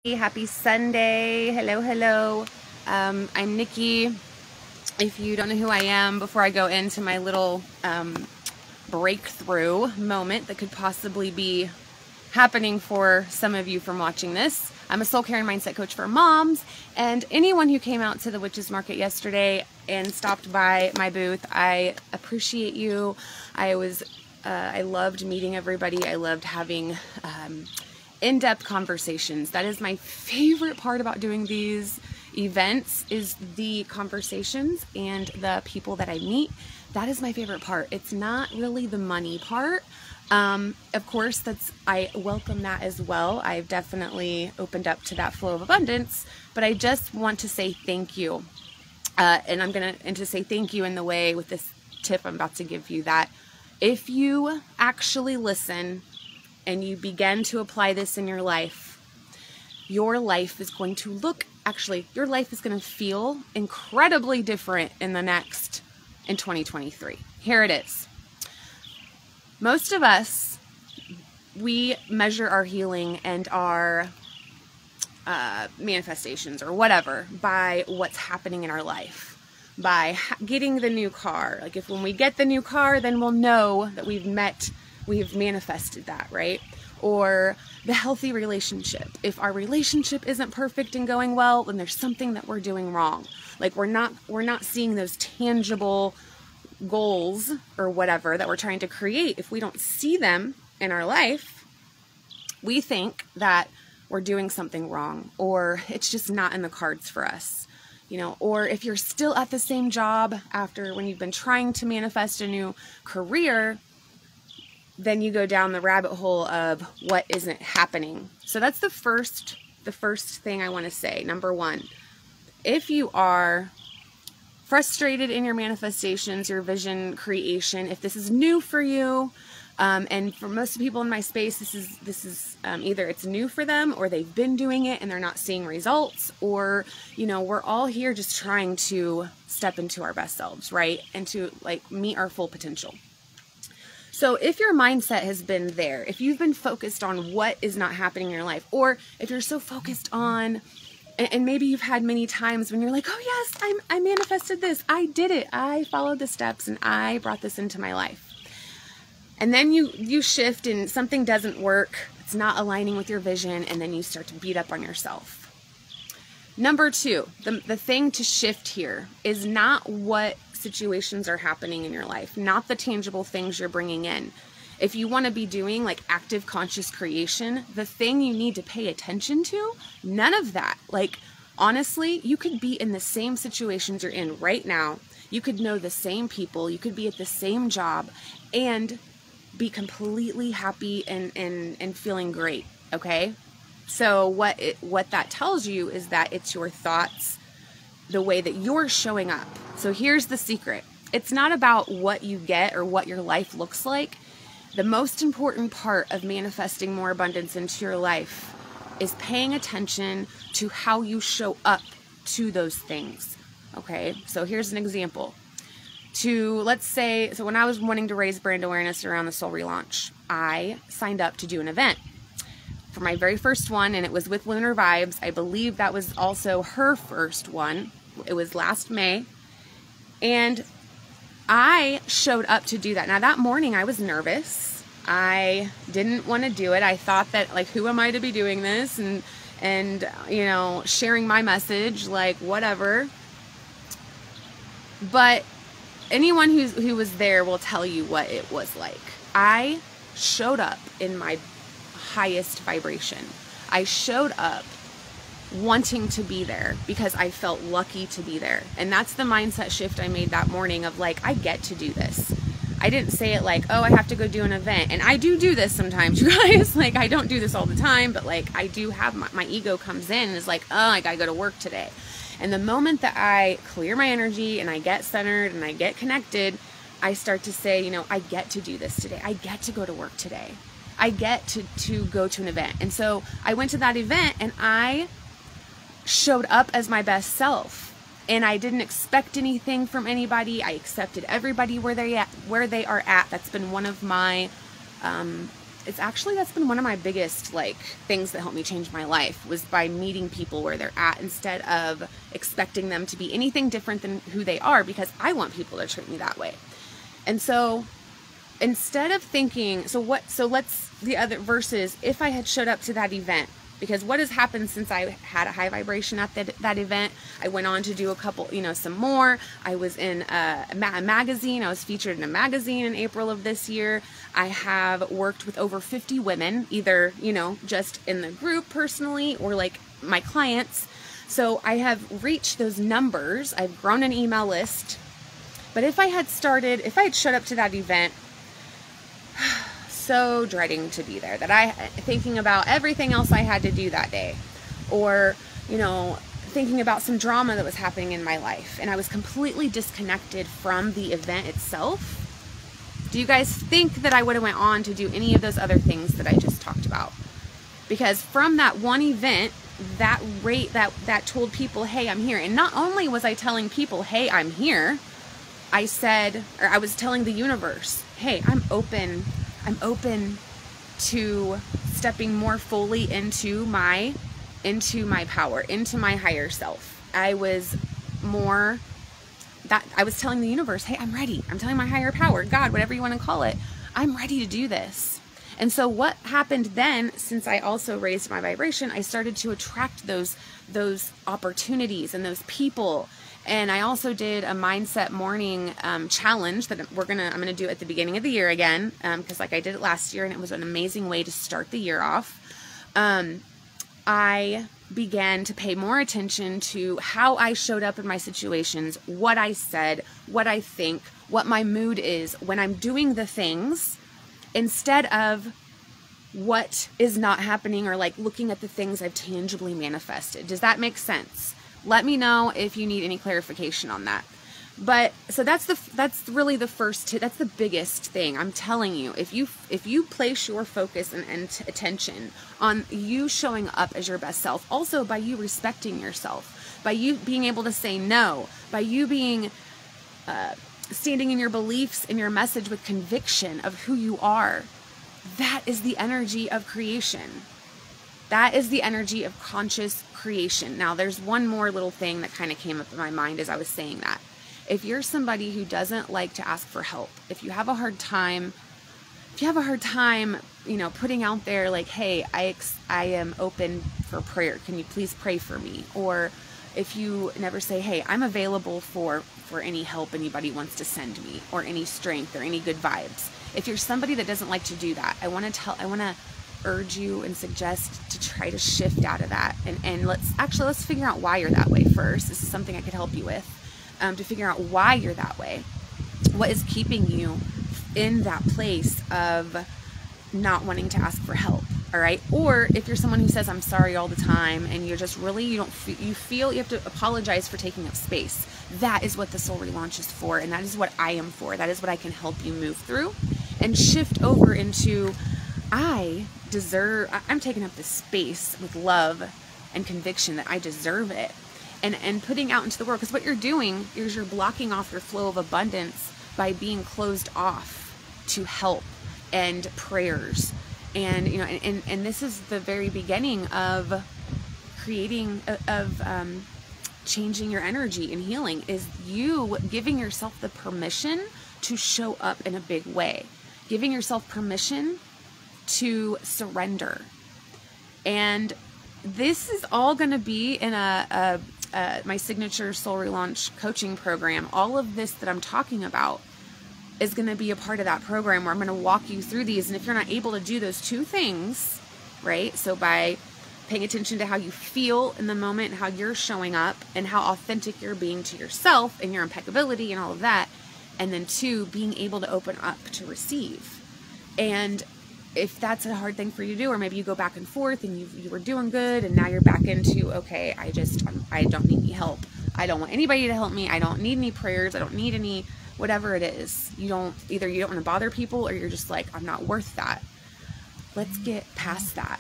Happy Sunday. Hello, hello. I'm Nikki. If you don't know who I am, before I go into my little breakthrough moment that could possibly be happening for some of you from watching this, I'm a soul care and mindset coach for moms, and anyone who came out to the Witches Market yesterday and stopped by my booth, I appreciate you. I loved meeting everybody. I loved having in-depth conversations. That is my favorite part about doing these events, is the conversations and the people that I meet. That is my favorite part. It's not really the money part. Of course, I welcome that as well. I've definitely opened up to that flow of abundance, but I just want to say thank you. And to say thank you in the way with this tip I'm about to give you, that if you actually listen and you begin to apply this in your life is going to your life is going to feel incredibly different in 2023. Here it is. Most of us, we measure our healing and our manifestations or whatever by what's happening in our life, by getting the new car. Like when we get the new car, then we'll know that we've manifested that, right? Or the healthy relationship. If our relationship isn't perfect and going well, then there's something that we're doing wrong. Like we're not seeing those tangible goals or whatever that we're trying to create. If we don't see them in our life, we think that we're doing something wrong, or it's just not in the cards for us. Or if you're still at the same job when you've been trying to manifest a new career, then you go down the rabbit hole of what isn't happening. So that's the first thing I want to say. Number one, if you are frustrated in your manifestations, your vision creation, if this is new for you, and for most people in my space, this is either it's new for them, or they've been doing it and they're not seeing results, or we're all here just trying to step into our best selves, right? And to meet our full potential. So if your mindset has been there, if you've been focused on what is not happening in your life, or if you're so focused on, and maybe you've had many times when you're like, oh yes, I manifested this, I did it, I followed the steps, and I brought this into my life. And then you shift and something doesn't work, it's not aligning with your vision, and then you start to beat up on yourself. Number two, the thing to shift here is not what situations are happening in your life, not the tangible things you're bringing in. If you want to be doing active conscious creation, the thing you need to pay attention to, none of that. Honestly, you could be in the same situations you're in right now. You could know the same people. You could be at the same job and be completely happy and feeling great. Okay? So what that tells you is that it's your thoughts, the way that you're showing up. So here's the secret. It's not about what you get or what your life looks like. The most important part of manifesting more abundance into your life is paying attention to how you show up to those things. Okay? So here's an example. Let's say, when I was wanting to raise brand awareness around the Soul relaunch, I signed up to do an event for my very first one, and it was with Lunar Vibes. I believe that was also her first one. It was last May, and I showed up to do that. Now that morning I was nervous. I didn't want to do it. I thought that who am I to be doing this and sharing my message, whatever. But anyone who was there will tell you what it was like. I showed up in my highest vibration. I showed up wanting to be there because I felt lucky to be there. And that's the mindset shift I made that morning of I get to do this. I didn't say it oh, I have to go do an event. And I do this sometimes, you guys. I don't do this all the time, but I do have my ego comes in and is oh, I gotta go to work today. And the moment that I clear my energy and I get centered and I get connected, I start to say, I get to do this today. I get to go to work today. I get to go to an event. And so I went to that event and I showed up as my best self. And I didn't expect anything from anybody. I accepted everybody where they are at. That's been one of my that's been one of my biggest like things that helped me change my life, was by meeting people where they're at instead of expecting them to be anything different than who they are, because I want people to treat me that way. And so instead of thinking, the other versus if I had showed up to that event, because what has happened since I had a high vibration at that event, I went on to do a couple, some more. I was in a magazine. I was featured in a magazine in April of this year. I have worked with over 50 women, either, just in the group personally or like my clients. So I have reached those numbers. I've grown an email list. But if I had showed up to that event, so dreading to be there, thinking about everything else I had to do that day, or, thinking about some drama that was happening in my life, and I was completely disconnected from the event itself, do you guys think that I would have went on to do any of those other things that I just talked about? Because from that one event, that told people, hey, I'm here. And not only was I telling people, hey, I'm here, I was telling the universe, hey, I'm open to stepping more fully into my power, into my higher self. I was telling the universe, hey, I'm ready. I'm telling my higher power, God, whatever you want to call it, I'm ready to do this. And so what happened then, since I also raised my vibration, I started to attract those opportunities and those people. And I also did a mindset morning challenge that I'm going to do at the beginning of the year again, because like I did it last year, and it was an amazing way to start the year off. I began to pay more attention to how I showed up in my situations, what I said, what I think, what my mood is when I'm doing the things, instead of what is not happening, or like looking at the things I've tangibly manifested. Does that make sense? Let me know if you need any clarification on that. But so that's really the first, that's the biggest thing. I'm telling you, if you place your focus and attention on you showing up as your best self, also by you respecting yourself, by you being able to say no, by you being standing in your beliefs and your message with conviction of who you are, that is the energy of creation. That is the energy of conscious creation. Now, there's one more little thing that kind of came up in my mind as I was saying that. If you're somebody who doesn't like to ask for help, if you have a hard time, putting out there like, hey, I am open for prayer. Can you please pray for me? Or if you never say, hey, I'm available for any help anybody wants to send me, or any strength or any good vibes. If you're somebody that doesn't like to do that, I want to urge you and suggest to try to shift out of that. And let's figure out why you're that way first. This is something I could help you with, to figure out why you're that way. What is keeping you in that place of not wanting to ask for help? All right. Or if you're someone who says, I'm sorry all the time, and you're just really, you feel you have to apologize for taking up space. That is what the soul relaunch is for. And that is what I am for. That is what I can help you move through and shift over into, I'm taking up the space with love and conviction that I deserve it, and putting out into the world. Because what you're doing is you're blocking off your flow of abundance by being closed off to help and prayers. And, and this is the very beginning of changing your energy and healing, is you giving yourself the permission to show up in a big way, giving yourself permission to surrender. And this is all going to be in my signature Soul Relaunch coaching program. All of this that I'm talking about is going to be a part of that program, where I'm going to walk you through these. And if you're not able to do those two things, right? So by paying attention to how you feel in the moment, and how you're showing up, and how authentic you're being to yourself and your impeccability and all of that. And then two, being able to open up to receive. And if that's a hard thing for you to do, or maybe you go back and forth and you were doing good and now you're back into, okay, I don't need any help. I don't want anybody to help me. I don't need any prayers. I don't need any, whatever it is. You don't want to bother people, or you're just like, I'm not worth that. Let's get past that.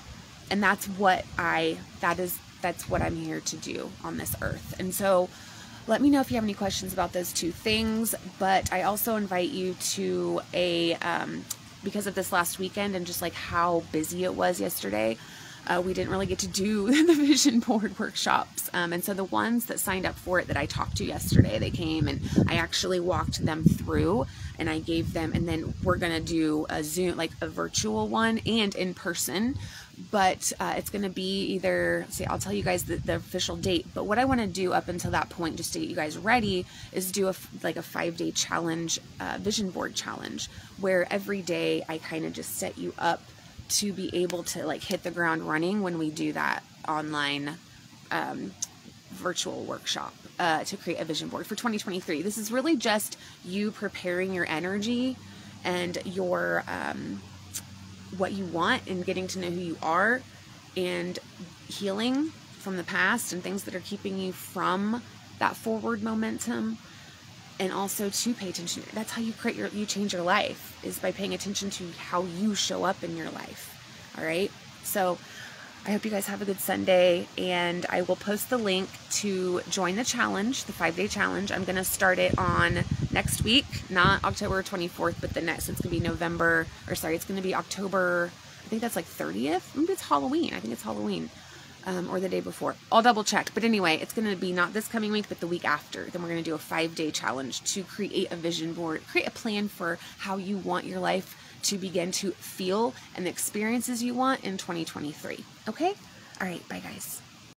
And that's what I'm here to do on this earth. And so let me know if you have any questions about those two things. But I also invite you to because of this last weekend and just like how busy it was yesterday, we didn't really get to do the vision board workshops. And so the ones that signed up for it that I talked to yesterday, they came and I actually walked them through and I gave them, and then we're going to do a Zoom, like a virtual one and in person. But it's going to be either, see, I'll tell you guys the official date, but what I want to do up until that point, just to get you guys ready, is do a 5-day challenge, vision board challenge, where every day I kind of just set you up to be able to like hit the ground running when we do that online virtual workshop to create a vision board for 2023. This is really just you preparing your energy and your what you want, and getting to know who you are, and healing from the past and things that are keeping you from that forward momentum. And also to pay attention. That's how you you change your life, is by paying attention to how you show up in your life. All right. So I hope you guys have a good Sunday, and I will post the link to join the challenge, the 5-day challenge. I'm going to start it on next week, not October 24th, but the next. It's going to be it's going to be October, I think that's like 30th. Maybe it's Halloween. I think it's Halloween. Or the day before. I'll double check. But anyway, it's going to be not this coming week, but the week after. Then we're going to do a 5-day challenge to create a vision board, create a plan for how you want your life to begin to feel and the experiences you want in 2023. Okay? All right. Bye, guys.